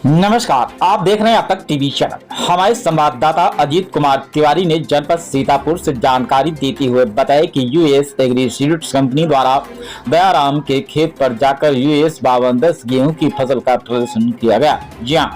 नमस्कार, आप देख रहे हैं अब तक टीवी चैनल। हमारे संवाददाता अजीत कुमार तिवारी ने जनपद सीतापुर से जानकारी देते हुए बताया कि यूएस एग्री सीड्स कंपनी द्वारा दयाराम के खेत पर जाकर US 5210 गेहूं की फसल का प्रदर्शन किया गया। जी हां,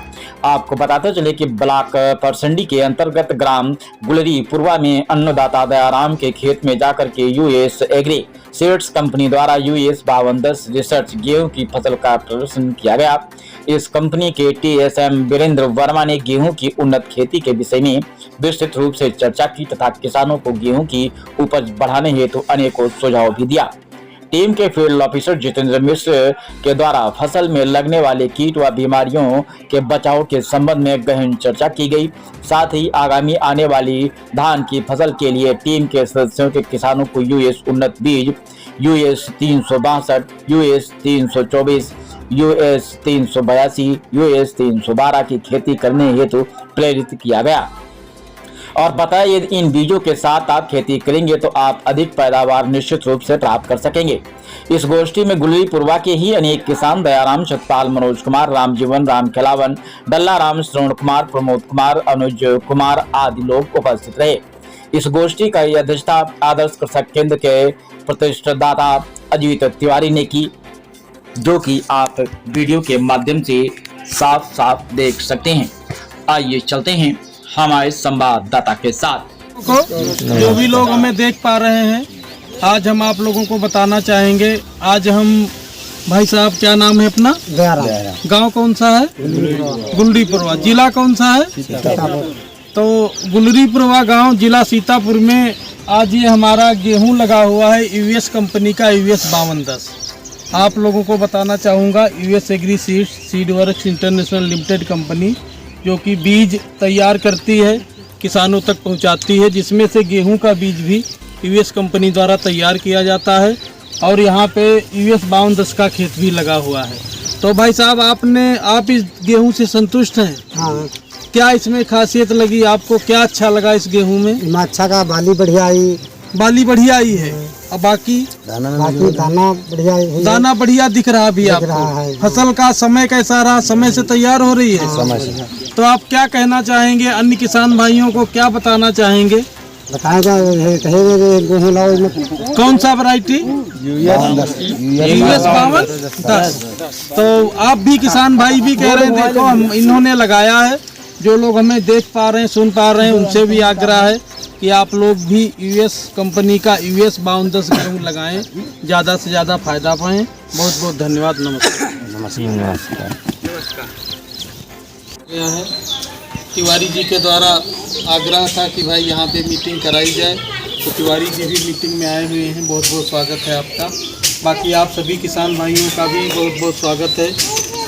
आपको बताते चले कि ब्लॉक परसंडी के अंतर्गत ग्राम गुलरी पुरवा में अन्नदाता दयाराम के खेत में जाकर के यूएस एग्री सीड्स कंपनी द्वारा US 5210 रिसर्च गेहूं की फसल का प्रदर्शन किया गया। इस कंपनी के TSM वीरेंद्र वर्मा ने गेहूं की उन्नत खेती के विषय में विस्तृत रूप से चर्चा की तथा किसानों को गेहूं की उपज बढ़ाने हेतु अनेकों सुझाव भी दिया। टीम के फील्ड ऑफिसर जितेंद्र मिश्र के द्वारा फसल में लगने वाले कीट व बीमारियों के बचाव के संबंध में गहन चर्चा की गई। साथ ही आगामी आने वाली धान की फसल के लिए टीम के सदस्यों के किसानों को US उन्नत बीज US 362, US 324, US 382, US 312 की खेती करने हेतु प्रेरित किया गया और बताया यदि इन बीजों के साथ आप खेती करेंगे तो आप अधिक पैदावार निश्चित रूप से प्राप्त कर सकेंगे। इस गोष्ठी में गुलरी पुरवा के ही अनेक किसान दयाराम, सतपाल, मनोज कुमार, रामजीवन, राम खिलावन, डल्ला राम, श्रवण कुमार, प्रमोद कुमार, अनुज कुमार आदि लोग उपस्थित रहे। इस गोष्ठी का अध्यक्षता आदर्श कृषक केंद्र के प्रतिष्ठादाता अजीत तिवारी ने की, जो कि आप वीडियो के माध्यम से साफ साफ देख सकते हैं। आइए चलते हैं हमारे संवाददाता के साथ। जो भी लोग हमें देख पा रहे हैं, आज हम आप लोगों को बताना चाहेंगे। आज हम भाई साहब, क्या नाम है अपना? गांव कौन सा है? गुलरीपुरवा। जिला कौन सा है? तो गुलरीपुरवा गांव, जिला सीतापुर में आज ये हमारा गेहूं लगा हुआ है US कंपनी का US 5210। आप लोगों को बताना चाहूँगा, US agri seed works international limited company जो कि बीज तैयार करती है, किसानों तक पहुंचाती है, जिसमें से गेहूं का बीज भी US कंपनी द्वारा तैयार किया जाता है और यहाँ पे US 5210 का खेत भी लगा हुआ है। तो भाई साहब, आप इस गेहूं से संतुष्ट हैं? हाँ। क्या इसमें खासियत लगी आपको? क्या अच्छा लगा इस गेहूं में? अच्छा का बाली बढ़िया आई। बाली बढ़िया आई है और बाकी दाना बढ़िया है। दाना बढ़िया दिख रहा भी आपको? फसल का समय कैसा रहा? समय से तैयार हो रही है? समय से। तो आप क्या कहना चाहेंगे? अन्य किसान भाइयों को क्या बताना चाहेंगे? बताएगा गेहूँ लाओ। कौन सा वैरायटी? US 5210। तो आप भी किसान भाई भी कह रहे हैं, देखो हम इन्होंने लगाया है। जो लोग हमें देख पा रहे हैं, सुन पा रहे हैं, उनसे भी आग्रह है कि आप लोग भी US कंपनी का US 5210 गेहूँ लगाएं, ज़्यादा से ज़्यादा फायदा पाएं। बहुत बहुत धन्यवाद। नमस्कार। यहाँ है तिवारी जी के द्वारा आग्रह था कि भाई यहाँ पे मीटिंग कराई जाए, तो तिवारी जी भी मीटिंग में आए हुए हैं। बहुत बहुत स्वागत है आपका। बाकी आप सभी किसान भाइयों का भी बहुत बहुत स्वागत है।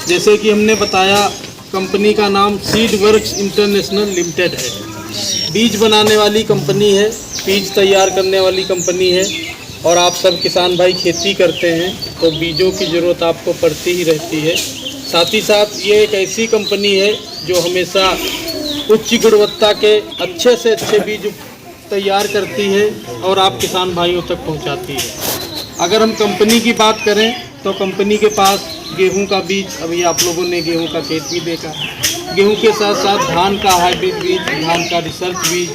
जैसे कि हमने बताया, कंपनी का नाम सीड वर्क्स इंटरनेशनल लिमिटेड है। बीज बनाने वाली कंपनी है, बीज तैयार करने वाली कंपनी है और आप सब किसान भाई खेती करते हैं तो बीजों की ज़रूरत आपको पड़ती ही रहती है। साथ ही साथ ये एक ऐसी कंपनी है जो हमेशा उच्च गुणवत्ता के अच्छे से अच्छे बीज तैयार करती है और आप किसान भाइयों तक पहुंचाती है। अगर हम कंपनी की बात करें तो कंपनी के पास गेहूं का बीज, अभी आप लोगों ने गेहूं का खेत भी देखा, गेहूं के साथ साथ धान का हाइब्रिड बीज, धान का रिसर्च बीज,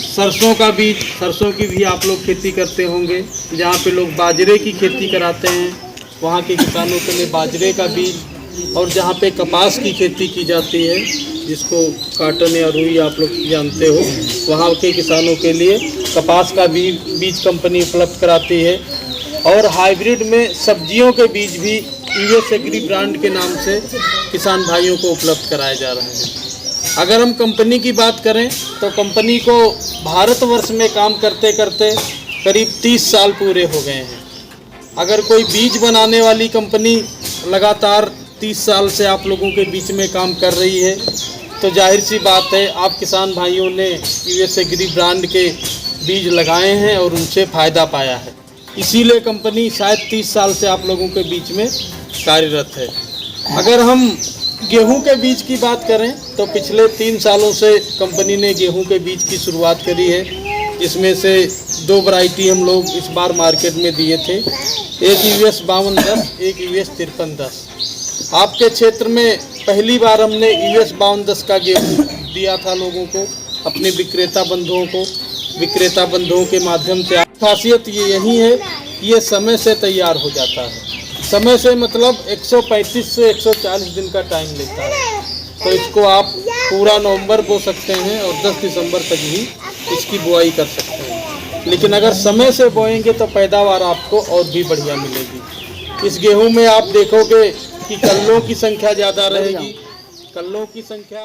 सरसों का बीज, सरसों की भी आप लोग खेती करते होंगे। जहाँ पे लोग बाजरे की खेती कराते हैं, वहाँ के किसानों के लिए बाजरे का बीज, और जहाँ पे कपास की खेती की जाती है, जिसको काटन या रुई आप लोग जानते हो, वहाँ के किसानों के लिए कपास का बीज कंपनी उपलब्ध कराती है। और हाइब्रिड में सब्जियों के बीज भी US एग्री ब्रांड के नाम से किसान भाइयों को उपलब्ध कराए जा रहे हैं। अगर हम कंपनी की बात करें तो कंपनी को भारतवर्ष में काम करते करते करीब 30 साल पूरे हो गए हैं। अगर कोई बीज बनाने वाली कंपनी लगातार 30 साल से आप लोगों के बीच में काम कर रही है, तो जाहिर सी बात है आप किसान भाइयों ने US एग्री ब्रांड के बीज लगाए हैं और उनसे फ़ायदा पाया है। इसीलिए कंपनी शायद 30 साल से आप लोगों के बीच में कार्यरत है। अगर हम गेहूं के बीज की बात करें तो पिछले 3 सालों से कंपनी ने गेहूं के बीज की शुरुआत करी है, जिसमें से 2 वैरायटी हम लोग इस बार मार्केट में दिए थे। एक US 5210, एक US 5310। आपके क्षेत्र में पहली बार हमने US 5210 का गेहूँ दिया था लोगों को, अपने विक्रेता बंधुओं के माध्यम से। खासियत ये यही है कि ये समय से तैयार हो जाता है। समय से मतलब 135 से 140 दिन का टाइम लेता है। तो इसको आप पूरा नवंबर बो सकते हैं और 10 दिसंबर तक भी इसकी बुआई कर सकते हैं। लेकिन अगर समय से बोएंगे तो पैदावार आपको और भी बढ़िया मिलेगी। इस गेहूं में आप देखोगे कि कल्लों की संख्या ज़्यादा रहेगी। कल्लों की संख्या